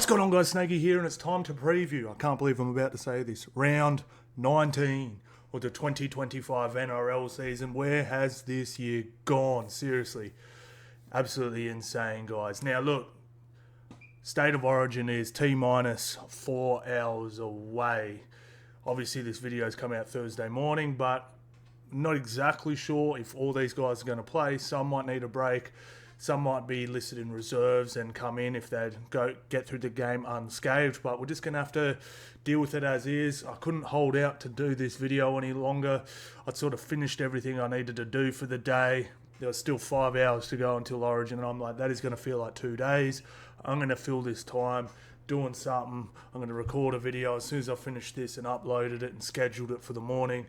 What's going on, guys? Snaggy here, and it's time to preview. I can't believe I'm about to say this. Round 19 of the 2025 NRL season. Where has this year gone? Seriously. Absolutely insane, guys. Now, look. State of Origin is T-minus 4 hours away. Obviously, this video's come out Thursday morning, but not exactly sure if all these guys are going to play. Some might need a break. Some might be listed in reserves and come in if they get through the game unscathed. But we're just going to have to deal with it as is. I couldn't hold out to do this video any longer. I'd sort of finished everything I needed to do for the day. There was still 5 hours to go until Origin, and I'm like, that is going to feel like 2 days. I'm going to fill this time doing something. I'm going to record a video as soon as I finish this and uploaded it and scheduled it for the morning.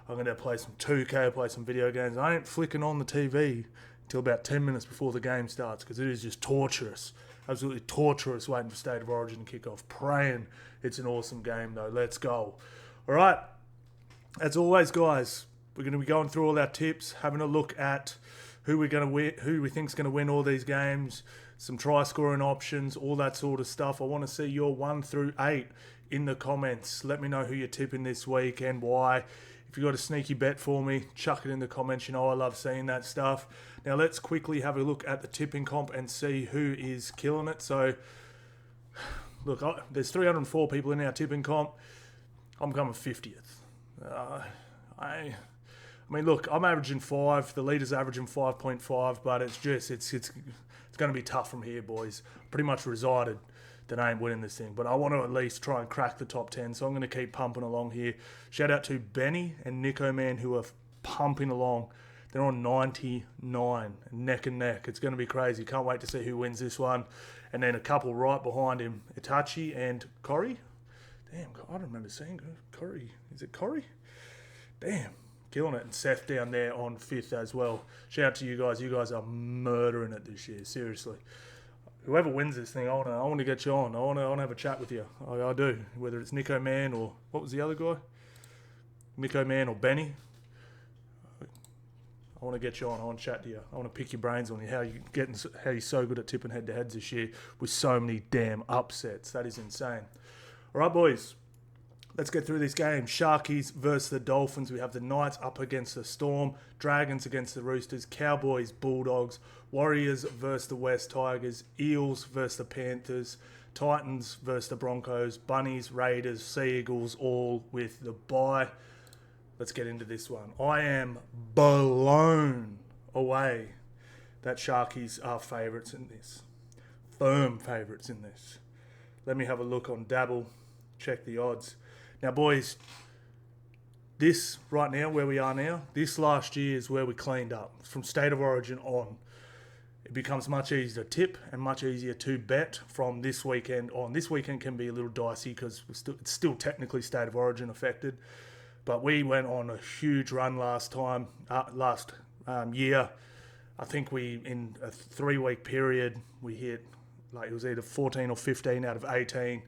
I'm going to play some 2K, play some video games. I ain't flicking on the TV until about 10 minutes before the game starts because it is just torturous. Absolutely torturous waiting for State of Origin to kick off. Praying it's an awesome game, though. Let's go. All right. As always, guys, we're going to be going through all our tips, having a look at who we're going to win, who we think's going to win all these games, some try-scoring options, all that sort of stuff. I want to see your 1 through 8 in the comments. Let me know who you're tipping this week and why. If you've got a sneaky bet for me, chuck it in the comments. You know I love seeing that stuff. Now let's quickly have a look at the tipping comp and see who is killing it. So, look, there's 304 people in our tipping comp. I'm coming 50th. I mean, look, I'm averaging 5. The leader's averaging 5.5, but it's going to be tough from here, boys. Pretty much resided that I ain't winning this thing, but I want to at least try and crack the top 10, so I'm going to keep pumping along here. Shout out to Benny and Nico Man who are pumping along. They're on 99, neck and neck. It's going to be crazy. Can't wait to see who wins this one. And then a couple right behind him, Itachi and Corey. Damn, I don't remember seeing Corey. Is it Corey? Damn, killing it. And Seth down there on 5th as well. Shout out to you guys. You guys are murdering it this year, seriously. Whoever wins this thing, I want to get you on. I want to have a chat with you. I do. Whether it's Nico Man or what was the other guy? Nico Man or Benny. I want to get you on. I want to chat to you. I want to pick your brains on you. How you're so good at tipping head to heads this year with so many damn upsets. That is insane. All right, boys. Let's get through this game. Sharkies versus the Dolphins. We have the Knights up against the Storm. Dragons against the Roosters. Cowboys, Bulldogs. Warriors versus the West Tigers. Eels versus the Panthers. Titans versus the Broncos. Bunnies, Raiders, Sea Eagles, all with the bye. Let's get into this one. I am blown away that Sharkies are favourites in this. Firm favourites in this. Let me have a look on Dabble. Check the odds. Now, boys, this right now, where we are now, this last year is where we cleaned up. From State of Origin on, it becomes much easier to tip and much easier to bet from this weekend on. This weekend can be a little dicey because it's still technically State of Origin affected. But we went on a huge run last year. I think in a 3-week period, we hit, it was either 14 or 15 out of 18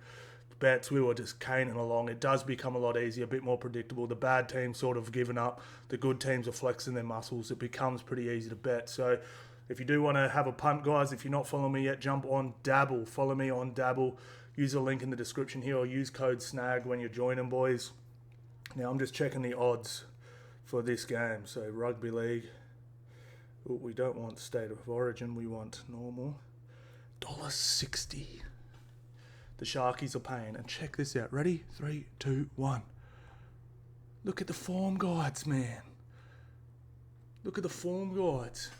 bets. We were just caning along. It does become a lot easier, a bit more predictable. The bad teams sort of given up. The good teams are flexing their muscles. It becomes pretty easy to bet. So if you do want to have a punt, guys, if you're not following me yet, jump on Dabble. Follow me on Dabble. Use the link in the description here or use code SNAG when you're joining, boys. Now I'm just checking the odds for this game. So rugby league. Ooh, we don't want State of Origin. We want normal. $1.60. The Sharkies are paying. And check this out. Ready? 3, 2, 1. Look at the form guides, man. Look at the form guides.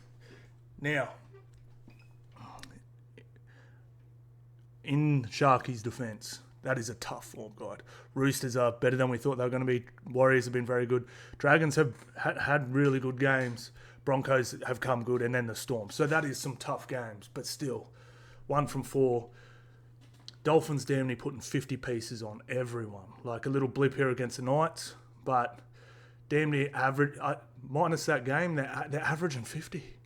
Now, in Sharkies' defence, that is a tough form guide. Roosters are better than we thought they were going to be. Warriors have been very good. Dragons have had really good games. Broncos have come good. And then the Storm. So that is some tough games. But still, 1 from 4. Dolphins damn near putting 50 pieces on everyone. Like a little blip here against the Knights, but damn near average. Minus that game, they're averaging 50.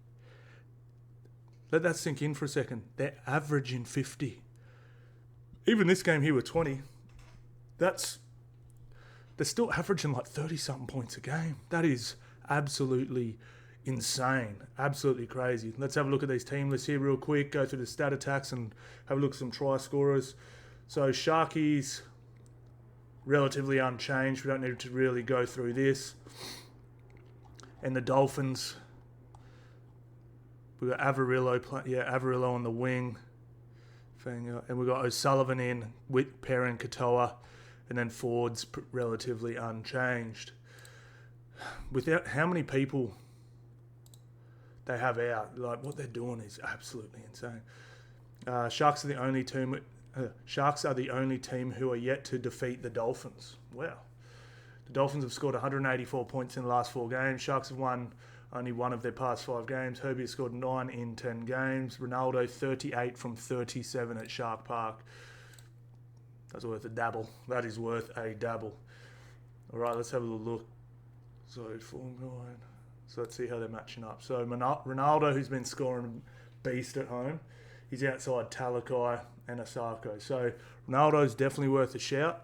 Let that sink in for a second. They're averaging 50. Even this game here with 20, they're still averaging like 30-something points a game. That is absolutely insane. Absolutely crazy. Let's have a look at these team lists here real quick, go through the stat attacks and have a look at some try scorers. So Sharkies, relatively unchanged. We don't need to really go through this. And the Dolphins, we've got Avarillo on the wing. And we've got O'Sullivan in, with Perrin, Katoa, and then forwards relatively unchanged. Without how many people they have out, like what they're doing is absolutely insane. Sharks are the only team who are yet to defeat the Dolphins. Wow. The Dolphins have scored 184 points in the last 4 games. Sharks have won only one of their past 5 games. Herbie has scored 9 in 10 games. Ronaldo 38 from 37 at Shark Park. That's worth a dabble. That is worth a dabble. All right, let's have a little look. So form guide. So let's see how they're matching up. So Ronaldo, who's been scoring beast at home, he's outside Talakai and Asako. So Ronaldo's definitely worth a shout.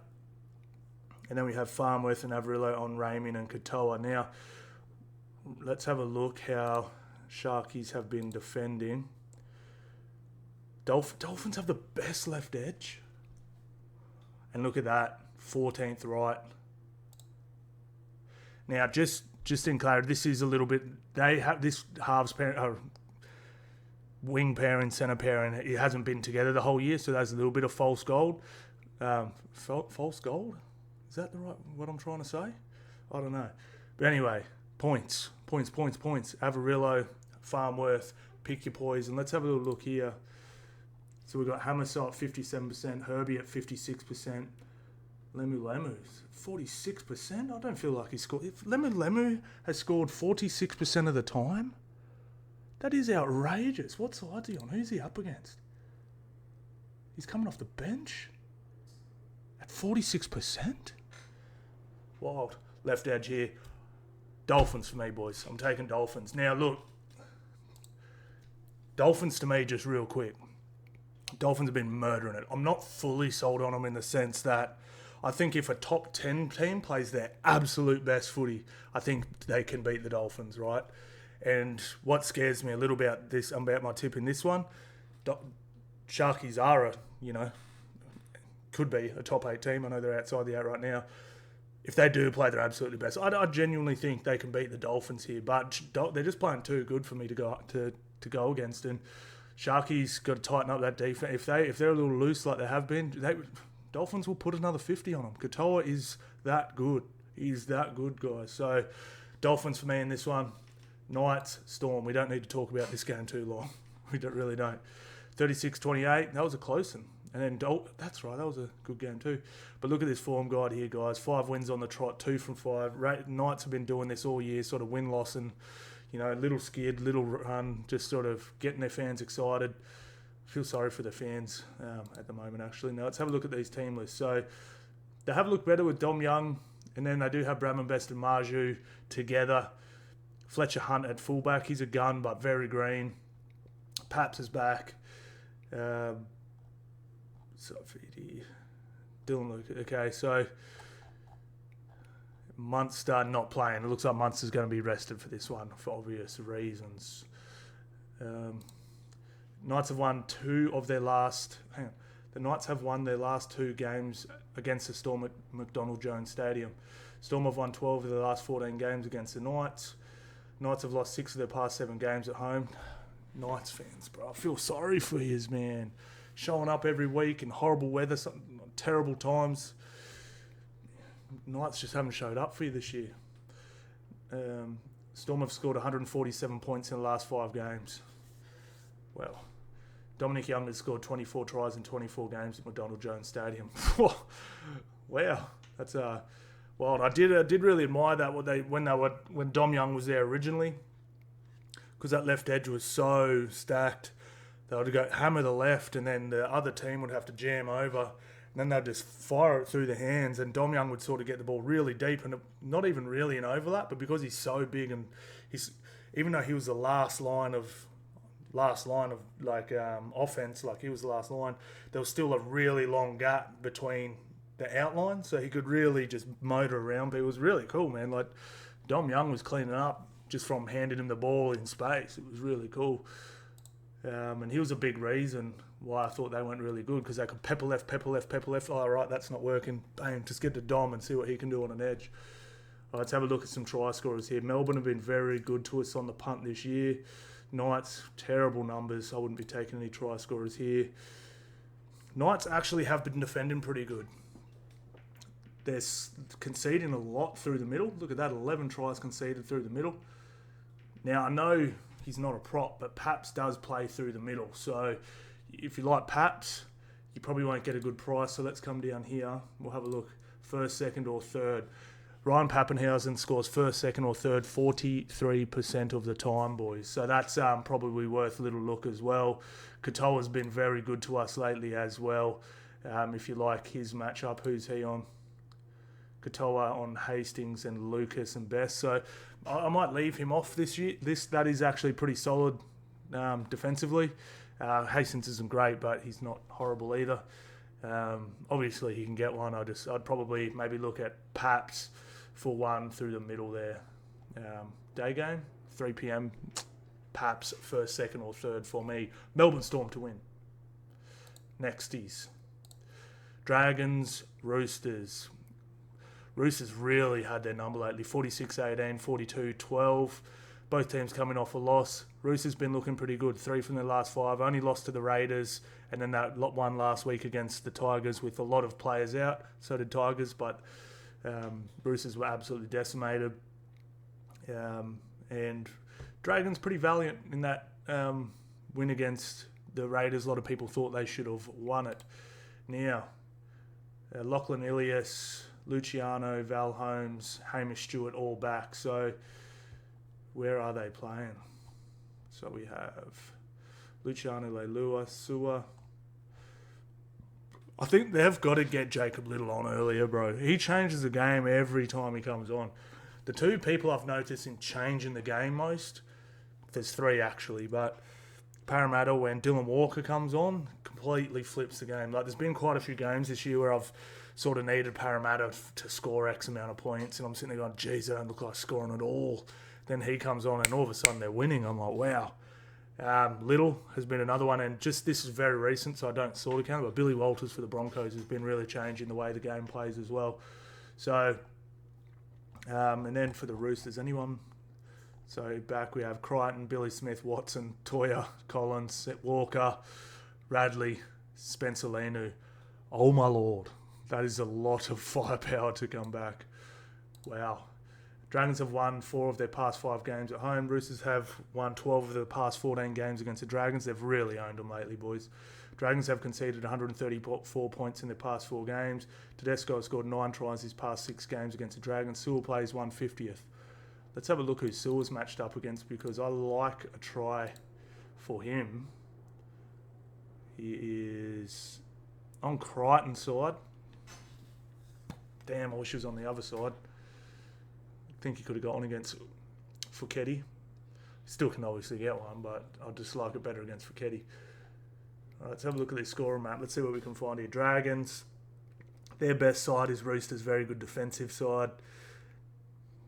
And then we have Farmworth and Avarillo on Raymond and Katoa. Now, let's have a look how Sharkies have been defending. Dolphins have the best left edge. And look at that, 14th right. Now, just in clarity, this is a little bit... They have this halves pair, wing pairing, centre pairing. It hasn't been together the whole year, so there's a little bit of false gold. False gold? Is that the right what I'm trying to say? I don't know. But anyway, points. Avarillo, Farmworth, pick your poison. Let's have a little look here. So we've got Hammersaw at 57%, Herbie at 56%, Lemu 46%. I don't feel like he scored. If Lemu has scored 46% of the time, that is outrageous. What side's he on? Who's he up against? He's coming off the bench at 46%. Wild. Left edge here. Dolphins for me, boys. I'm taking Dolphins. Now, look. Dolphins to me, just real quick. Dolphins have been murdering it. I'm not fully sold on them in the sense that I think if a top 10 team plays their absolute best footy, I think they can beat the Dolphins, right? And what scares me a little about my tip in this one, Sharkies are could be a top 8 team. I know they're outside the 8 right now. If they do play their absolutely best, I genuinely think they can beat the Dolphins here. But they're just playing too good for me to go against. And Sharkies got to tighten up that defense. If they're a little loose like they have been, Dolphins will put another 50 on them. Katoa is that good. He's that good, guys. So Dolphins for me in this one. Knights, Storm. We don't need to talk about this game too long. We really don't. 36-28. That was a close one. And then, that's right, that was a good game too. But look at this form guide here, guys. 5 wins on the trot, 2 from 5. Knights have been doing this all year, sort of win-loss and, little skid, little run, just sort of getting their fans excited. I feel sorry for the fans at the moment, actually. Now, let's have a look at these team lists. So, they have looked better with Dom Young, and then they do have Bradman Best and Marju together. Fletcher Hunt at fullback. He's a gun, but very green. Paps is back. Dylan Luke. Okay, so Munster not playing. It looks like Munster's going to be rested for this one for obvious reasons. Knights have won 2 of their last... Hang on. The Knights have won their last 2 games against the Storm at McDonald Jones Stadium. Storm have won 12 of their last 14 games against the Knights. Knights have lost 6 of their past 7 games at home. Knights fans, bro, I feel sorry for yous, man. Showing up every week in horrible weather, terrible times. Knights just haven't showed up for you this year. Storm have scored 147 points in the last 5 games. Well, Dominic Young has scored 24 tries in 24 games at McDonald Jones Stadium. Wow, that's wild. I did really admire that when Dom Young was there originally, because that left edge was so stacked. They would go hammer the left, and then the other team would have to jam over, and then they'd just fire it through the hands, and Dom Young would sort of get the ball really deep, and not even really an overlap, but because he's so big, and even though he was the last line of offense, like he was the last line, there was still a really long gap between the outlines, so he could really just motor around. But it was really cool, man. Like Dom Young was cleaning up just from handing him the ball in space. It was really cool. And he was a big reason why I thought they went really good, because they could pepper left. Oh, right, that's not working. Bang, just get to Dom and see what he can do on an edge. Let's have a look at some try scorers here. Melbourne have been very good to us on the punt this year. Knights, terrible numbers. I wouldn't be taking any try scorers here. Knights actually have been defending pretty good. They're conceding a lot through the middle. Look at that, 11 tries conceded through the middle. Now, I know he's not a prop, but Paps does play through the middle. So if you like Paps, you probably won't get a good price. So let's come down here. We'll have a look. First, second, or third. Ryan Pappenhausen scores first, second, or third 43% of the time, boys. So that's probably worth a little look as well. Katoa's been very good to us lately as well. If you like his matchup, who's he on? Katoa on Hastings and Lucas and Best. So I might leave him off this year. That is actually pretty solid defensively. Hastings isn't great, but he's not horrible either. Obviously, he can get one. I'd probably maybe look at Paps for one through the middle there. Day game, 3 p.m. Paps first, second, or third for me. Melbourne Storm to win. Nexties. Dragons, Roosters. Roosters really had their number lately. 46-18, 42-12. Both teams coming off a loss. Roosters been looking pretty good. 3 from their last 5. Only lost to the Raiders. And then that one last week against the Tigers with a lot of players out. So did Tigers, but Roosters were absolutely decimated. And Dragons pretty valiant in that win against the Raiders. A lot of people thought they should have won it. Now, Lachlan Ilias, Luciano, Val Holmes, Hamish Stewart all back. So where are they playing? So we have Luciano Leilua, Sua. I think they've got to get Jacob Little on earlier, bro. He changes the game every time he comes on. The two people I've noticed in changing the game most, there's 3 actually, but Parramatta, when Dylan Walker comes on, completely flips the game. Like, there's been quite a few games this year where I've sort of needed Parramatta to score X amount of points, and I'm sitting there going, geez, they don't look like scoring at all. Then he comes on, and all of a sudden they're winning. I'm like, wow. Little has been another one, and just this is very recent, so I don't sort of count, but Billy Walters for the Broncos has been really changing the way the game plays as well. So, and then for the Roosters, anyone? So back we have Crichton, Billy Smith, Watson, Toya, Collins, Walker, Radley, Spencer Lenu. Oh my lord, that is a lot of firepower to come back. Wow. Dragons have won 4 of their past 5 games at home. Roosters have won 12 of the past 14 games against the Dragons. They've really owned them lately, boys. Dragons have conceded 134 points in their past 4 games. Tedesco has scored 9 tries his past 6 games against the Dragons. Sewell plays 150th. Let's have a look who Sewell's matched up against, because I like a try for him. He is on Crichton's side. Damn, I wish he was on the other side. I think he could have got on against Fouquetti. Still can obviously get one, but I just like it better against Fouquetti. All right, let's have a look at this scorer map. Let's see what we can find here. Dragons, their best side is Roosters, very good defensive side.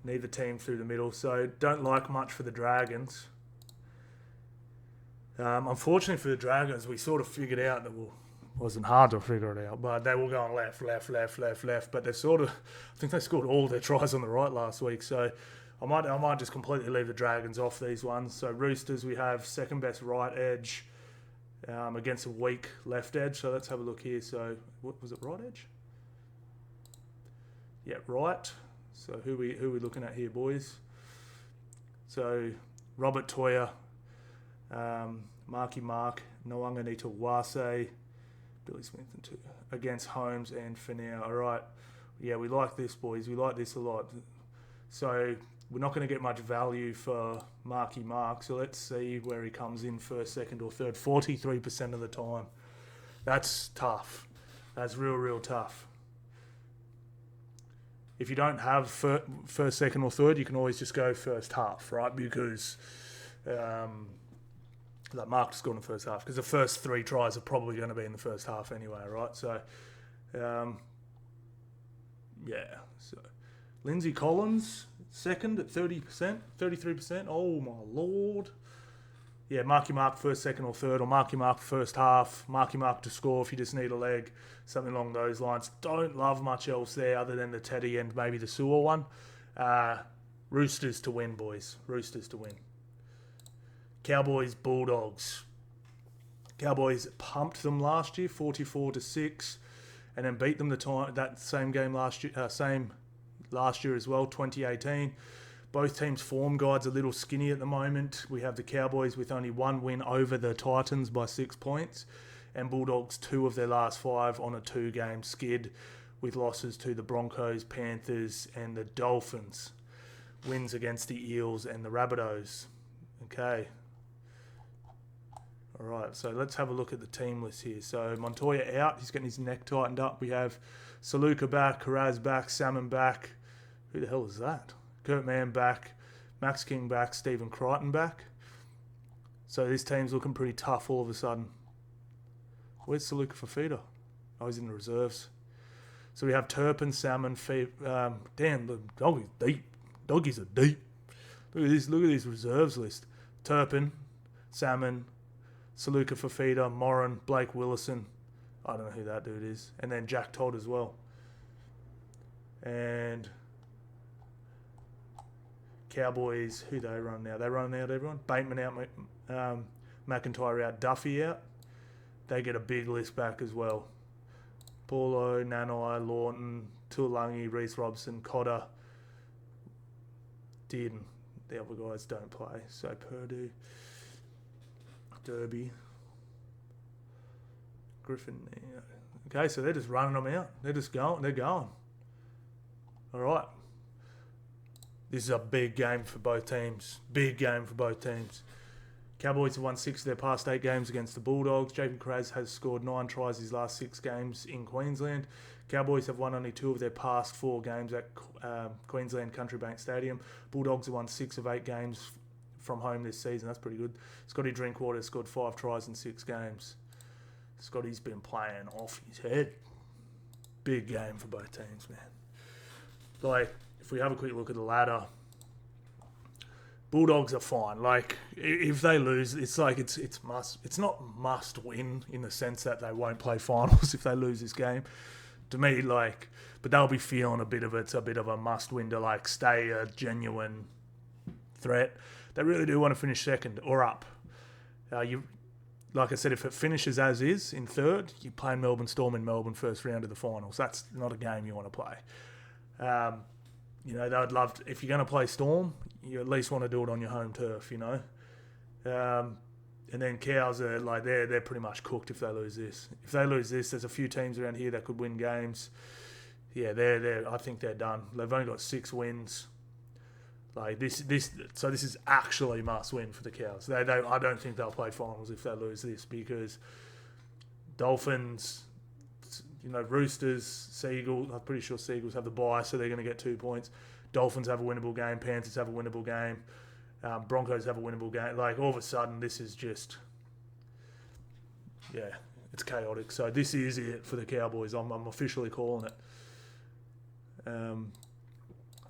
Neither team through the middle, so don't like much for the Dragons. Unfortunately for the Dragons, we sort of figured out that wasn't hard to figure it out, but they were going left. But they sort of, I think they scored all their tries on the right last week. So I might just completely leave the Dragons off these ones. So Roosters, we have second best right edge against a weak left edge. So let's have a look here. So what was it, right edge? Yeah, right. So who we looking at here, boys? So Robert Toya, Marky Mark, Nwanganita Wase, Billy Smith against Holmes and Finau. All right. Yeah, we like this, boys. We like this a lot. So we're not going to get much value for Marky Mark. So let's see where he comes in first, second, or third. 43% of the time. That's tough. That's real tough. If you don't have first, second, or third, you can always just go first half, right? Because that Mark to score in the first half, because the first 3 tries are probably going to be in the first half anyway, right? So, yeah. So Lindsay Collins, second at 30%, 33%. Oh, my Lord. Yeah, mark your mark first, second or third, or mark your mark first half, mark your mark to score if you just need a leg, something along those lines. Don't love much else there other than the Teddy and maybe the Sewer one. Roosters to win, boys. Roosters to win. Cowboys Bulldogs. Cowboys pumped them last year, 44-6, and then beat them that same game last year, last year as well, 2018. Both teams' form guide's a little skinny at the moment. We have the Cowboys with only one win over the Titans by 6 points, and Bulldogs 2 of their last 5 on a 2-game skid, with losses to the Broncos, Panthers, and the Dolphins. Wins against the Eels and the Rabbitohs. Okay. All right, so let's have a look at the team list here. So Montoya out. He's getting his neck tightened up. We have Saluka back, Karaz back, Salmon back. Who the hell is that? Kurt Mann back, Max King back, Stephen Crichton back. So this team's looking pretty tough all of a sudden. Where's Saluka Fafita? Oh, he's in the reserves. So we have Turpin, Salmon, damn, the doggies deep. Doggies are deep. Look at this reserves list. Turpin, Salmon, Saluka Fafita, Moran, Blake Willison. I don't know who that dude is. And then Jack Todd as well. And Cowboys, who they run now? They run out everyone. Bateman out, McIntyre out, Duffy out. They get a big list back as well. Paulo, Nanai, Lawton, Tuolangi, Reece Robson, Cotter, Dearden. The other guys don't play. So Purdue, Derby, Griffin. Yeah. Okay, so they're just running them out. They're just going. They're going. All right. This is a big game for both teams. Big game for both teams. Cowboys have won 6 of their past 8 games against the Bulldogs. Jacob Kraz has scored 9 tries his last 6 games in Queensland. Cowboys have won only 2 of their past 4 games at Queensland Country Bank Stadium. Bulldogs have won 6 of 8 games from home this season. That's pretty good. Scotty Drinkwater scored 5 tries in 6 games. Scotty's been playing off his head. Big game for both teams, man. Like, if we have a quick look at the ladder, Bulldogs are fine. Like, if they lose, it's like it's not must win in the sense that they won't play finals if they lose this game. To me, like, but they'll be feeling it's a bit of a must win to like stay a genuine threat. They really do want to finish second or up. Like I said, if it finishes as is in third, you're playing Melbourne Storm in Melbourne first round of the finals. That's not a game you want to play. They would love to, if you're going to play Storm, you at least want to do it on your home turf, And then Cows are like they're pretty much cooked if they lose this. If they lose this, there's a few teams around here that could win games. Yeah, I think they're done. They've only got 6 wins. Like this is actually must win for the Cows. I don't think they'll play finals if they lose this because Dolphins, Roosters, Seagulls. I'm pretty sure Seagulls have the bye, so they're going to get 2 points. Dolphins have a winnable game. Panthers have a winnable game. Broncos have a winnable game. Like, all of a sudden, this is just... Yeah, it's chaotic. So this is it for the Cowboys. I'm officially calling it.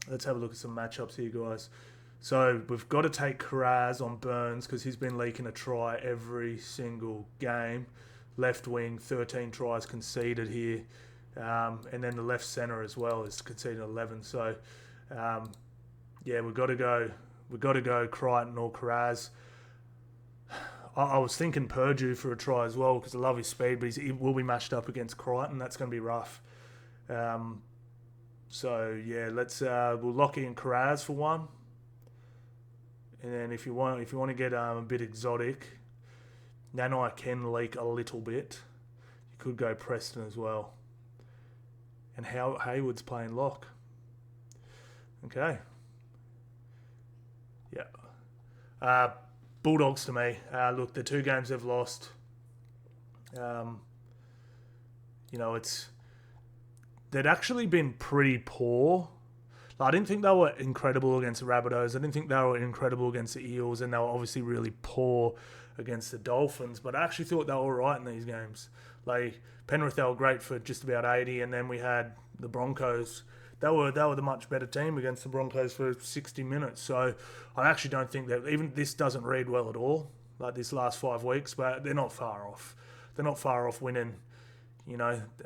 Let's have a look at some matchups here, guys. So we've got to take Karaz on Burns because he's been leaking a try every single game. Left wing, 13 tries conceded here. And then the left centre as well is conceded 11. So, we've got to go Crichton or Karaz. I was thinking Purdue for a try as well because I love his speed, but he will be matched up against Crichton. That's going to be rough. Let's we'll lock in Karaz for one. And then if you want to get a bit exotic, Nanai can leak a little bit. You could go Preston as well. And Hayward's playing lock. Okay. Yeah. Bulldogs to me. Look, the 2 games they've lost. They'd actually been pretty poor. I didn't think they were incredible against the Rabbitohs. I didn't think they were incredible against the Eels, and they were obviously really poor against the Dolphins. But I actually thought they were all right in these games. Like Penrith, they were great for just about 80, and then we had the Broncos. they were the much better team against the Broncos for 60 minutes. So I actually don't think that even this doesn't read well at all, like this last 5 weeks, but they're not far off. They're not far off winning,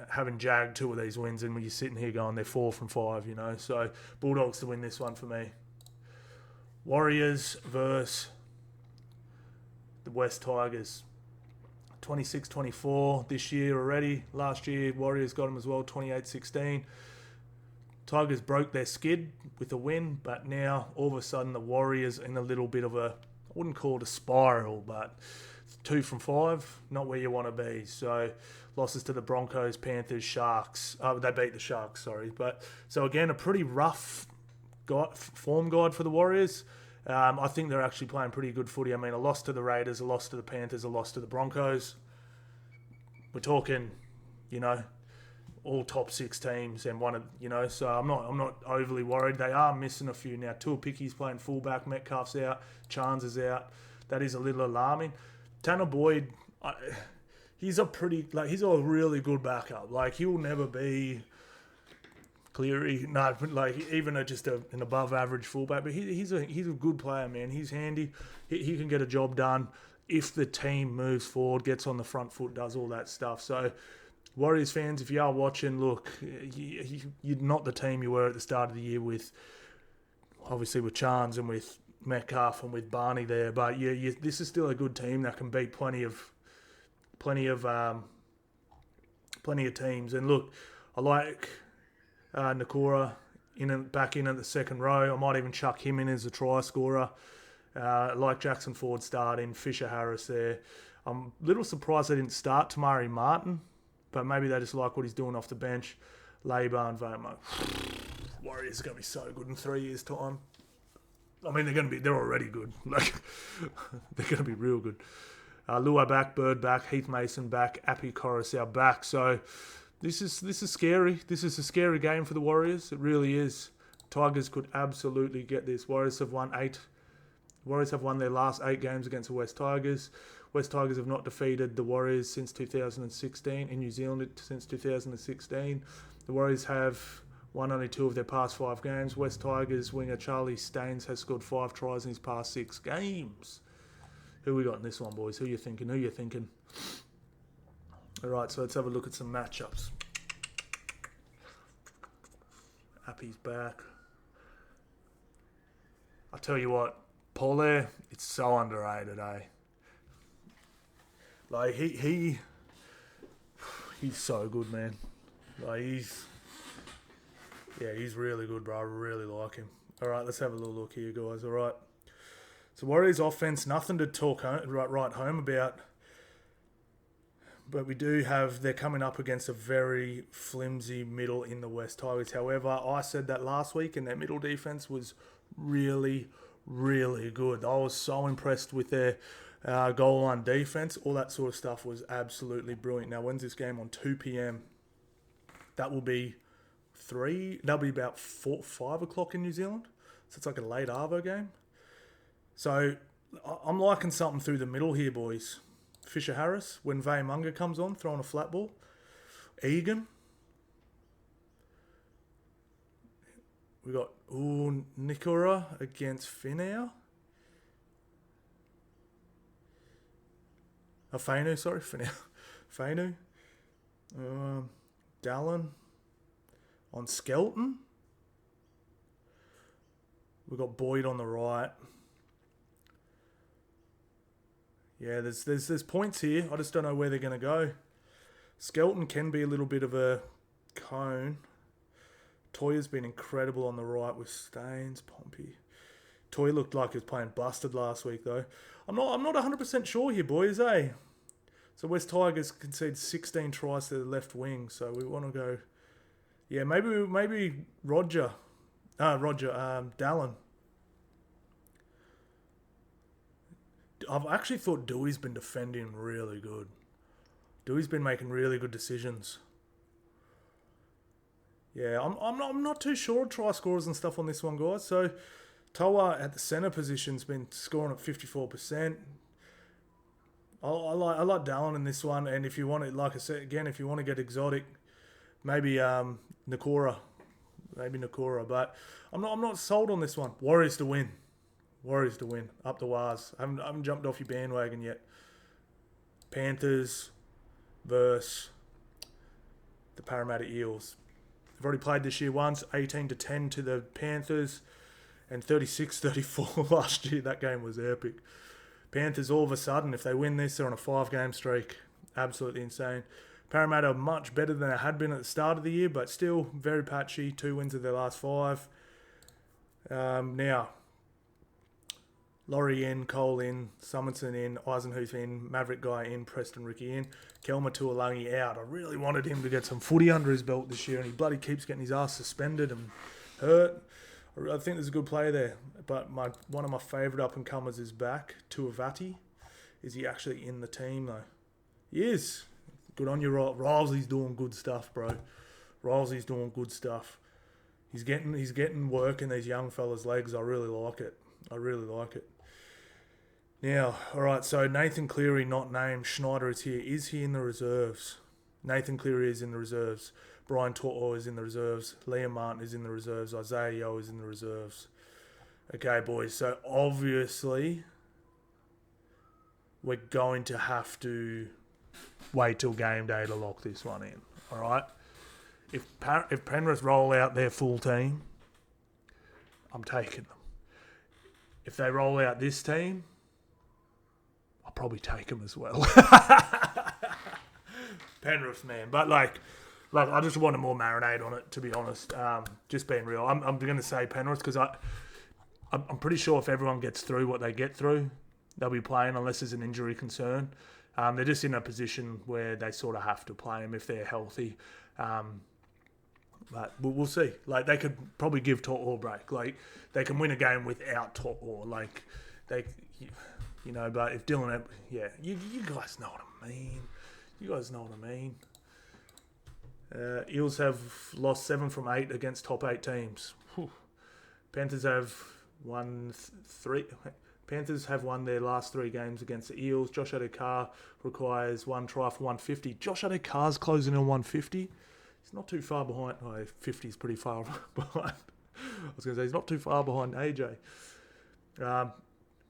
having jagged 2 of these wins, and when you're sitting here going they're 4 from 5, So Bulldogs to win this one for me. Warriors versus the West Tigers. 26-24 this year already. Last year, Warriors got them as well, 28-16. Tigers broke their skid with a win, but now all of a sudden the Warriors in a little bit of I wouldn't call it a spiral, but 2 from 5, not where you want to be. So losses to the Broncos, Panthers, Sharks. They beat the Sharks, sorry. But so again, a pretty rough form guide for the Warriors. I think they're actually playing pretty good footy. I mean, a loss to the Raiders, a loss to the Panthers, a loss to the Broncos. We're talking, all top 6 teams and one of, so I'm not overly worried. They are missing a few now. Tuapicki's playing fullback, Metcalf's out, Chance is out. That is a little alarming. Tanner Boyd, he's a really good backup. Like, he'll never be Cleary, even an above average fullback, but he's a good player, man. He's handy. He can get a job done if the team moves forward, gets on the front foot, does all that stuff. So, Warriors fans, if you are watching, look, you're not the team you were at the start of the year with, obviously with Chance and with Metcalf and with Barney there, but this is still a good team that can beat plenty of teams. And look, I like Nakora back in at the second row. I might even chuck him in as a try scorer. Like Jackson Ford starting, Fisher Harris there. I'm a little surprised they didn't start Tamari Martin, but maybe they just like what he's doing off the bench. Labour and Vamo. Warriors are going to be so good in 3 years' time. I mean, they're already good. Like, they're going to be real good. Luai back, Bird back, Heath Mason back, Appy Coruscant back. So this is scary. This is a scary game for the Warriors. It really is. Tigers could absolutely get this. Warriors have won their last 8 games against the West Tigers. West Tigers have not defeated the Warriors since 2016, in New Zealand since 2016. The Warriors have won only 2 of their past 5 games. West Tigers winger Charlie Staines has scored 5 tries in his past 6 games. Who we got in this one, boys? Who you thinking? All right, so let's have a look at some matchups. Appy's back. I tell you what, Paul it's so underrated, eh? Like, he's so good, man. Like, he's really good, bro. I really like him. All right, let's have a little look here, guys. All right. So Warriors offense, nothing to write home about. But they're coming up against a very flimsy middle in the West Tigers. However, I said that last week, and their middle defense was really, really good. I was so impressed with their goal line defense. All that sort of stuff was absolutely brilliant. Now, when's this game? On 2 p.m. That will be that'll be about 5 o'clock in New Zealand. So it's like a late Arvo game. So I'm liking something through the middle here, boys. Fisher Harris, when Munga comes on, throwing a flat ball. Egan. We got Nikora against Finau. Fainu, sorry, Finau. Fainu. Dallin on Skelton. We've got Boyd on the right. Yeah, there's points here. I just don't know where they're going to go. Skelton can be a little bit of a cone. Toya's been incredible on the right with Staines, Pompey. Toya looked like he was playing busted last week, though. I'm not 100% sure here, boys, eh? So West Tigers conceded 16 tries to the left wing, so we want to go... Yeah, maybe Dallin. I've actually thought Dewey's been defending really good. Dewey's been making really good decisions. Yeah, I'm not too sure of try scorers and stuff on this one, guys. So Toa at the centre position's been scoring at 54%. I like Dallin in this one, and if you want it, like I said again, if you want to get exotic, maybe Nakora. maybe Nakora, but I'm not sold on this one. Warriors to win. Up the Wars. I haven't jumped off your bandwagon yet. Panthers versus the Parramatta Eels. They've already played this year once, 18-10 to the Panthers, and 36-34 last year. That game was epic. Panthers, all of a sudden, if they win this, they're on a 5-game streak. Absolutely insane. Parramatta are much better than they had been at the start of the year, but still very patchy. 2 wins of their last 5. Now, Laurie in, Cole in, Summerson in, Eisenhuth in, Maverick Guy in, Preston Ricky in, Kelma Tuolangi out. I really wanted him to get some footy under his belt this year, and he bloody keeps getting his ass suspended and hurt. I think there's a good player there, but one of my favourite up-and-comers is back, Tuavati. Is he actually in the team, though? He is. Good on you, Rilesy's doing good stuff, bro. Rilesy's doing good stuff. He's getting work in these young fellas' legs. I really like it. Now, all right, so Nathan Cleary not named. Schneider is here. Is he in the reserves? Nathan Cleary is in the reserves. Brian To'o is in the reserves. Liam Martin is in the reserves. Isaiah Yeo is in the reserves. Okay, boys, so obviously we're going to have to wait till game day to lock this one in, all right? If Penrith roll out their full team, I'm taking them. If they roll out this team, I'll probably take them as well. Penrith, man. But, like I just wanted more marinade on it, to be honest. Just being real. I'm going to say Penrith because I'm pretty sure if everyone gets through what they get through, they'll be playing unless there's an injury concern. They're just in a position where they sort of have to play them if they're healthy. But we'll see. Like, they could probably give To'o a break. Like, they can win a game without To'o. Like, but if Dylan... Yeah, you guys know what I mean. Eels have lost 7 from 8 against top 8 teams. Whew. Panthers have won 3... Panthers have won their last 3 games against the Eels. Josh Adokar requires 1 try for 150. Josh Adokar's closing in 150. He's not too far behind. 50 is pretty far behind. I was going to say he's not too far behind AJ.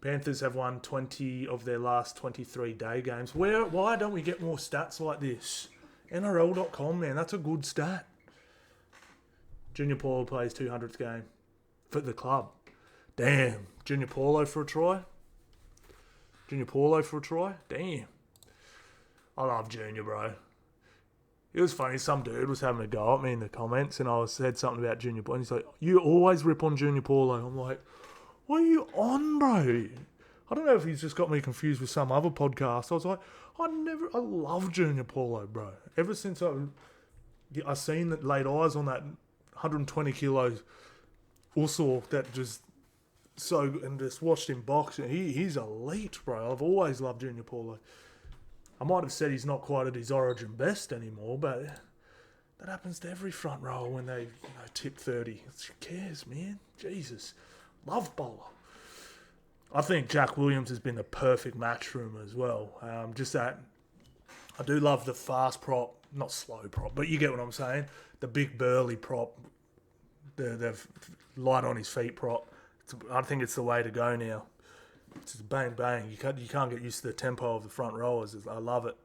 Panthers have won 20 of their last 23 day games. Why don't we get more stats like this? NRL.com, man, that's a good stat. Junior Paulo plays 200th game for the club. Damn. Junior Paulo for a try? Damn. I love Junior, bro. It was funny. Some dude was having a go at me in the comments, and I said something about Junior Paulo. And he's like, "You always rip on Junior Paulo." I'm like, "What are you on, bro?" I don't know if he's just got me confused with some other podcast. I was like, I love Junior Paulo, bro. Ever since I seen that laid eyes on that 120 kilos Usul that just and just watched him box. He's elite, bro. I've always loved Junior Paulo. I might have said he's not quite at his origin best anymore, but that happens to every front row when they tip 30. Who cares, man? Jesus. Love bowler. I think Jack Williams has been the perfect match for him as well. Just that, I do love the fast prop, not slow prop, but you get what I'm saying. The big burly prop, the light on his feet prop. I think it's the way to go now. It's just bang, bang. You can't get used to the tempo of the front rowers. I love it.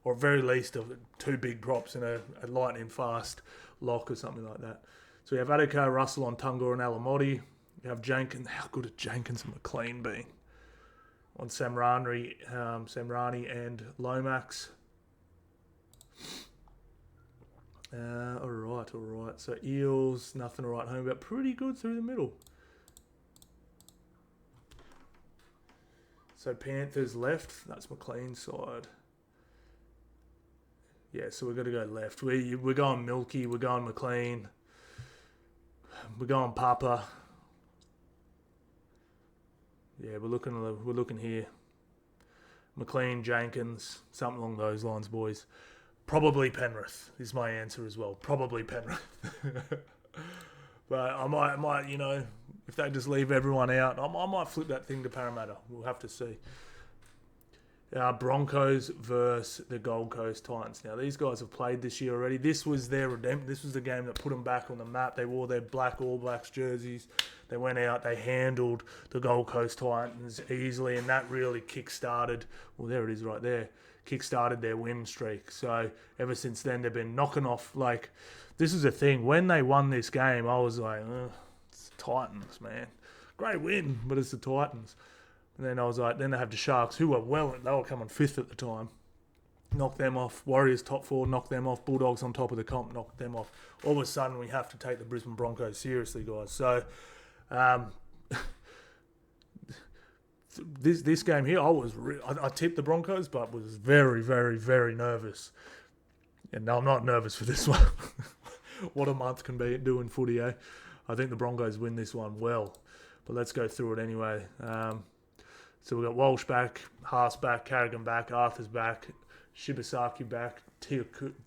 Or at very least, 2 big props and a lightning fast lock or something like that. So we have Adoko, Russell on Tunga and Alamoti. You have Jenkins. How good are Jenkins and McLean being? On Samrani and Lomax. All right. So Eels, nothing to write home about. Pretty good through the middle. So Panthers left. That's McLean's side. Yeah, so we're going to go left. We're going Milky. We're going McLean. We're going Papa. Yeah, we're looking here. McLean, Jenkins, something along those lines, boys. Probably Penrith is my answer as well. Probably Penrith. But I might, if they just leave everyone out, I might flip that thing to Parramatta. We'll have to see. Broncos versus the Gold Coast Titans. Now, these guys have played this year already. This was their redemption. This was the game that put them back on the map. They wore their black All Blacks jerseys. They went out. They handled the Gold Coast Titans easily, and that really kick-started. Well, there it is right there. Kick-started their win streak. So ever since then, they've been knocking off. Like, this is the thing. When they won this game, I was like, it's the Titans, man. Great win, but it's the Titans. And then I was like, then they have the Sharks, who were they were coming fifth at the time. Knocked them off. Warriors top four, knocked them off. Bulldogs on top of the comp, knocked them off. All of a sudden, we have to take the Brisbane Broncos seriously, guys. So, this game here, I tipped the Broncos, but was very, very, very nervous. And no, I'm not nervous for this one. What a month can be doing footy, eh? I think the Broncos win this one well. But let's go through it anyway. So we've got Walsh back, Haas back, Carrigan back, Arthur's back, Shibasaki back,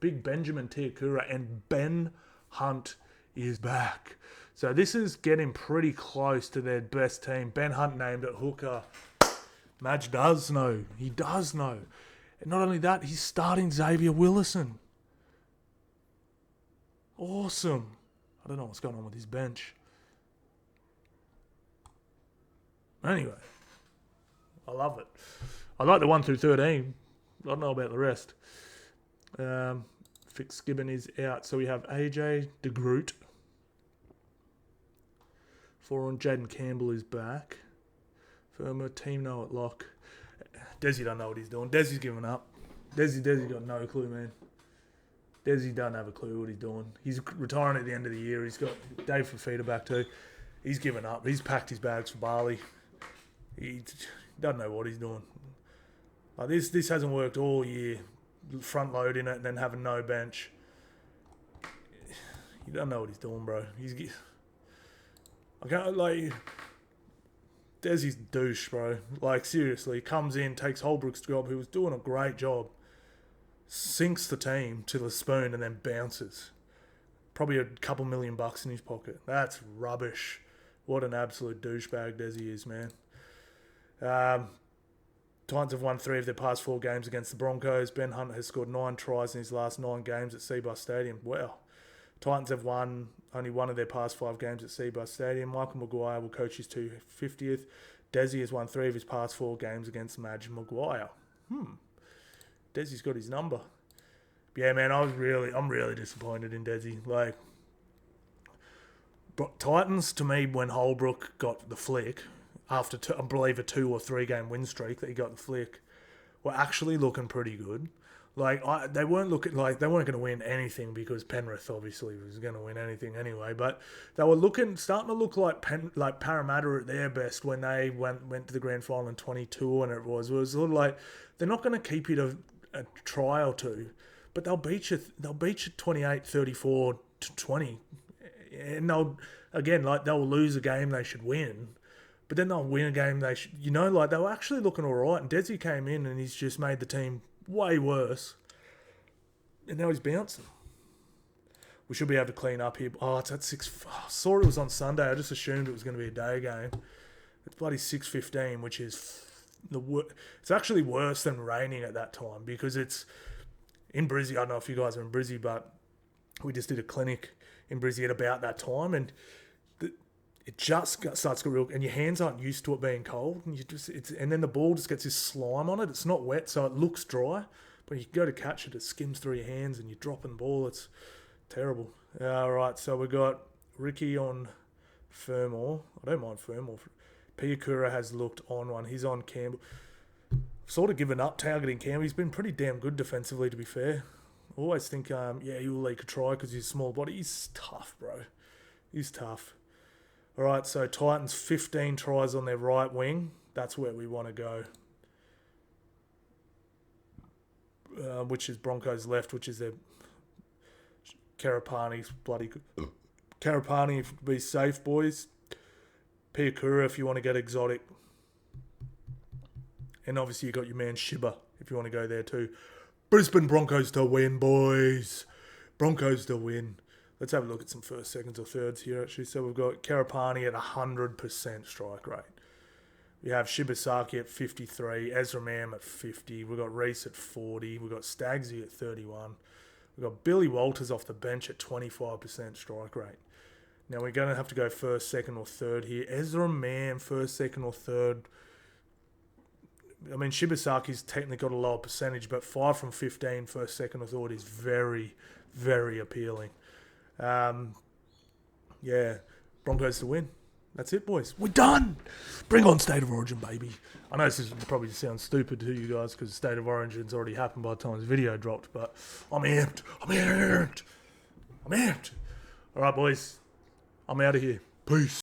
Big Benjamin Tiakura, and Ben Hunt is back. So this is getting pretty close to their best team. Ben Hunt named at hooker. Madge does know. He does know. And not only that, he's starting Xavier Willison. Awesome. I don't know what's going on with his bench. Anyway, I love it. I like the 1 through 13. I don't know about the rest. Fitzgibbon is out. So we have AJ DeGroot. 4 on Jaden Campbell is back. Firma, team no at lock. Desi don't know what he's doing. Desi's giving up. Desi got no clue, man. Desi don't have a clue what he's doing. He's retiring at the end of the year. He's got Dave Fafita back too. He's given up. He's packed his bags for Bali. He doesn't know what he's doing. Like this hasn't worked all year. Front loading it and then having no bench. He doesn't know what he's doing, bro. I can't, like, Desi's douche, bro. Like, seriously, comes in, takes Holbrook's job, who was doing a great job, sinks the team to the spoon and then bounces. Probably a couple $1 million in his pocket. That's rubbish. What an absolute douchebag Desi is, man. Titans have won 3 of their past 4 games against the Broncos. Ben Hunt has scored 9 tries in his last 9 games at Seabus Stadium. Wow. Titans have won only 1 of their past 5 games at Seabus Stadium. Michael Maguire will coach his 250th. Desi has won 3 of his past 4 games against Madge Maguire. Desi's got his number. But yeah, man, I'm really disappointed in Desi. Like, Titans, to me, when Holbrook got the flick, after I believe a 2 or 3 game win streak that he got the flick, were actually looking pretty good. Like, they weren't going to win anything because Penrith obviously was going to win anything anyway. But they were starting to look like Parramatta at their best when they went to the grand final in 22, and it was sort of like they're not going to keep you to a try or 2, but they'll beat you 28, 34 to 20, and they'll lose a game they should win. But then they'll win a game they should, like they were actually looking all right. And Desi came in and he's just made the team way worse. And now he's bouncing. We should be able to clean up here. Oh, it's at 6. I saw it was on Sunday. I just assumed it was going to be a day game. It's bloody 6:15, which is it's actually worse than raining at that time because it's in Brizzy. I don't know if you guys are in Brizzy, but we just did a clinic in Brizzy at about that time, and it just starts to get real, and your hands aren't used to it being cold, and and then the ball just gets this slime on it. It's not wet, so it looks dry, but you go to catch it, it skims through your hands, and you're dropping the ball. It's terrible. All right, so we got Ricky on Fermor. I don't mind Fermor. Piakura has looked on one. He's on Campbell. Sort of given up targeting Campbell. He's been pretty damn good defensively, to be fair. I always think, Uli could try because he's a small body. He's tough, bro. He's tough. All right, so Titans 15 tries on their right wing. That's where we want to go. Which is Broncos left, which is their Karapani's bloody good. Karapani, be safe, boys. Piakura if you want to get exotic. And obviously you got your man Shiba if you want to go there too. Brisbane Broncos to win, boys. Broncos to win. Let's have a look at some first, seconds or thirds here, actually. So we've got Karapani at 100% strike rate. We have Shibasaki at 53, Ezra Mam at 50. We've got Reese at 40. We've got Stagsy at 31. We've got Billy Walters off the bench at 25% strike rate. Now we're going to have to go first, second, or third here. Ezra Mam, first, second, or third. I mean, Shibasaki's technically got a lower percentage, but 5 from 15, first, second, or third is very, very appealing. Yeah, Broncos to win. That's it, boys. We're done. Bring on State of Origin, baby. I know this is probably sounds stupid to you guys because State of Origin's already happened by the time this video dropped, but I'm amped. I'm amped. I'm amped. All right, boys. I'm out of here. Peace.